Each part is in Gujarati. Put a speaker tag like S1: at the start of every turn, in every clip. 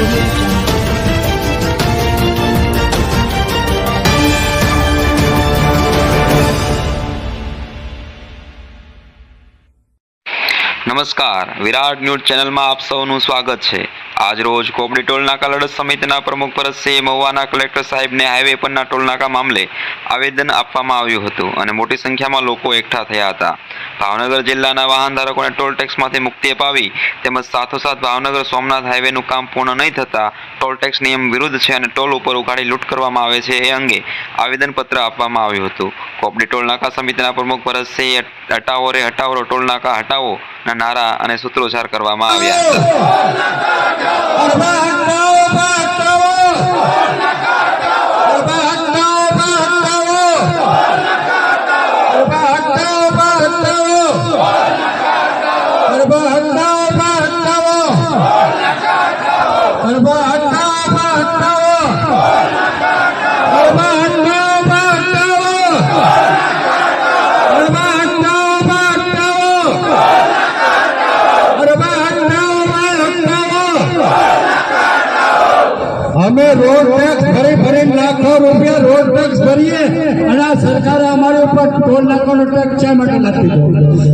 S1: નમસ્કાર, વિરાટ ન્યૂઝ ચેનલમાં આપ સૌનું સ્વાગત છે। આજ રોજ કોબડી ટોલનાકા લડત સમિતિના પ્રમુખ ભરતસિંહ મહુવાના કલેક્ટર સાહેબને હાઈવે પરના ટોલનાકા મામલે આવેદન આપવામાં આવ્યું હતું અને મોટી સંખ્યામાં લોકો એકઠા થયા હતા। ભાવનગર જિલ્લાના વાહન ધારકોને ટોલ ટેક્સમાંથી મુક્તિ અપાવી તેમજ સાથોસાથ ભાવનગર સોમનાથ હાઈવેનું કામ પૂર્ણ નહીં થતાં ટોલ ટેક્સ નિયમ વિરુદ્ધ છે અને ટોલ ઉપર ઉઘાડી લૂંટ કરવામાં આવે છે એ અંગે આવેદનપત્ર આપવામાં આવ્યું હતું। કોબડી ટોલનાકા સમિતિના પ્રમુખ ભરતસિંહ હટાવો રે હટાવો ટોલનાકા હટાવો ના નારા અને સૂત્રોચ્ચાર કરવામાં આવ્યા
S2: અમે રોડ ટેક્સ ભરી લાખો રૂપિયા રોડ ટેક્સ ભરીએ અને સરકારે અમારી ઉપર ટોલ નાકાનો ટેક્સ શા માટે નથી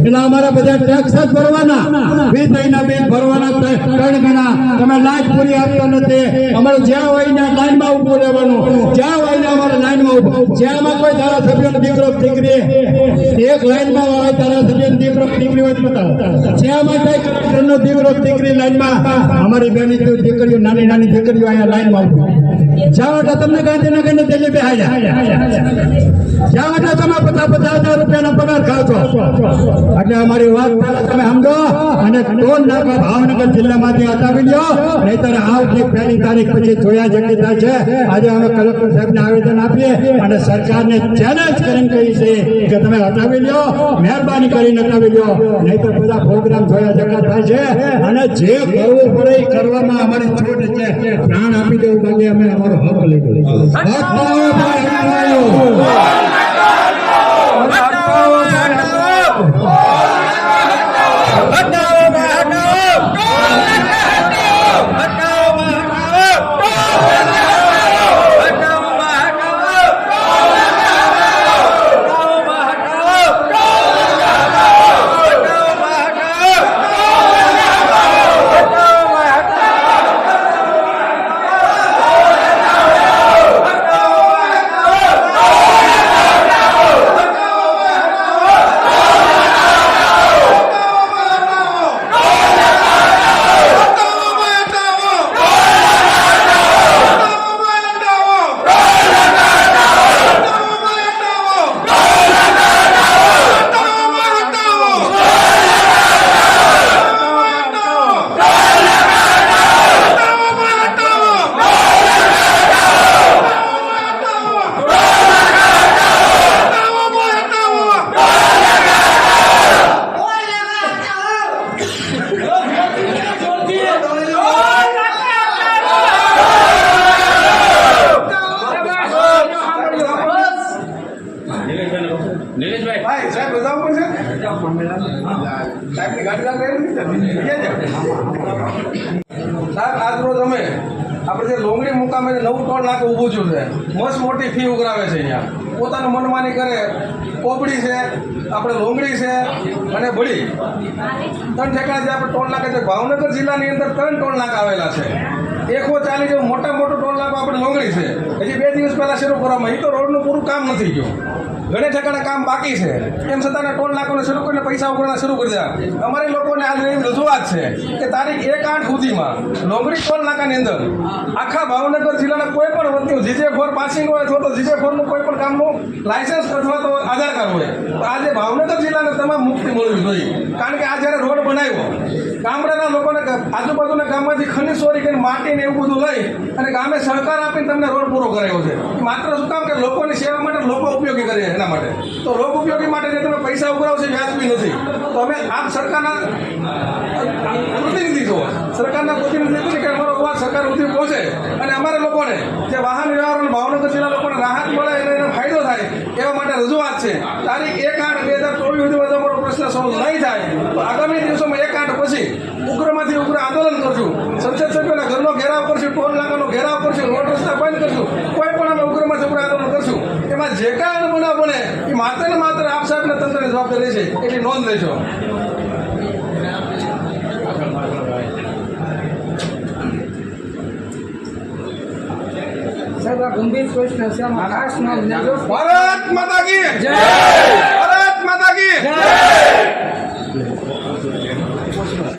S2: એટલે અમારા બધા ટેક્સ જ ભરવાના 20 મહિના બિલ ભરવાના 3 ગણા તમે લાઈટ પૂરી આપતા નથી અમારે જ્યાં હોય ને લાઈનમાં ઉભું રહેવાનું જ્યાં હોય ને અમારે લાઈનમાં ઉભું જ્યાંમાં કોઈ ધારાસભ્યનો દીકરો દીકરી એક લાઈનમાં હોય ધારાસભ્યનો દીકરો દીકરી હોય બતાવો જ્યાંમાં કઈ કલેક્ટરનો દીકરો દીકરી લાઈનમાં અમારી બેની દીકરીઓ નાની નાની દીકરીઓ અહીંયા લાઈનમાં જ્યાં માટે તમને ગાંધીનગરને દિલ્હી બેહાડ્યા જ્યાં માટે તમે 50,000 રૂપિયાનો પગાર ખાવ છો એટલે અમારી વાત તમે સમજો અને ટોલ નાકા ભાવનગર જિલ્લામાંથી હટાવી લો નહીતર આવતી 1 તારીખ પછી જોયા જેટલી થાય છે। આજે અમે કલેક્ટર સાહેબને આવેદન આપીએ અને સરકારને ચેલેન્જ કરીને કહી છે કે તમે હટાવી લો મહેરબાની કરીને હટાવી લો નહીતર બધા પ્રોગ્રામ જોયા જગા થાય છે અને જે કરવું પડે એ કરવામાં અમારી છૂટ છે પ્રાણ આપી દેવું બાકી અમે અમારો હક લઈ
S3: આજ રોજ અમે આપણે જે લોંગડી મુકામે નવું ટોલ નાકું ઊભું થયું છે મસ્ત મોટી ફી ઉઘરાવે છે અહીંયા પોતાનું મનમાની કરે કોબડી છે આપણે લોંગડી છે અને બળી 3 ઠેકાણા જે આપણે ટોલ નાકા છે ભાવનગર જિલ્લાની અંદર 3 ટોલ નાકા આવેલા છે 140 જેવું મોટો ટોલ નાકો આપણે લોંગડી છે હજી 2 દિવસ પહેલાં શરૂ કરવામાં એ તો રોડનું પૂરું કામ નથી ગયું ઘણે ઠેકાણા કામ બાકી છે એમ છતાં ટોલ નાકોને શરૂ કરીને પૈસા ઉઘરાણા શરૂ કરી દીધા। અમારી લોકોને આજ એવી રજૂઆત છે કે તારીખ 1/8 સુધીમાં લોંગડી ટોલ નાકાની અંદર આખા ભાવનગર જિલ્લાના કોઈ પણ વસ્તુ જીજે4 પાસિંગ હોય અથવા તો જીજે4નું કોઈ પણ કામનું લાયસન્સ અથવા તો આધાર કાર્ડ હોય તો આજે ભાવનગર જિલ્લાને તમામ મુક્તિ મળવી જોઈએ કારણ કે આ જ્યારે રોડ બનાવ્યો ગામડાના લોકોને આજુબાજુના ગામમાંથી ખનીજ ચોરી કરીને માટીને એવું બધું લઈ અને ગામે સહકાર આપીને તમને રોડ પૂરો કરાયો છે માત્ર શું કામ કે લોકોની સેવા માટે લોકો ઉપયોગી કરે એના માટે તો લોક ઉપયોગી માટે જે તમે પૈસા ઉઘરાવશો વ્યાજબી નથી તો અમે આપ સરકારના પ્રતિનિધિ છો સરકારના પ્રતિનિધિ કે અમારો અવાજ સરકાર સુધી પહોંચે અને અમારા લોકોને જે વાહન વ્યવહાર ભાવનગર જિલ્લા લોકોને રાહત મળે એનો ફાયદો થાય એવા માટે રજૂઆત છે। તારીખ 1/8/2024 સુધીમાં અમારો પ્રશ્ન સોલ્વ નહીં થાય તો આગામી દિવસોમાં 1/8 પછી ઉગ્રમાંથી ઉગ્ર આંદોલન કરશું સંસદ સભ્યોના ઘરનો ઘેરાવ કરશું બનાવો ના બને એ માત્ર ને માત્ર આપ સાહેબ ને તંત્રની જવાબદારી છે એટલી નોંધ લેશો.
S4: સાહેબ આ ગંભીર પ્રશ્ન છે આમાં ખાસ નોંધ લેજો.
S3: ભારત માતા કી જય. ભારત માતા કી જય.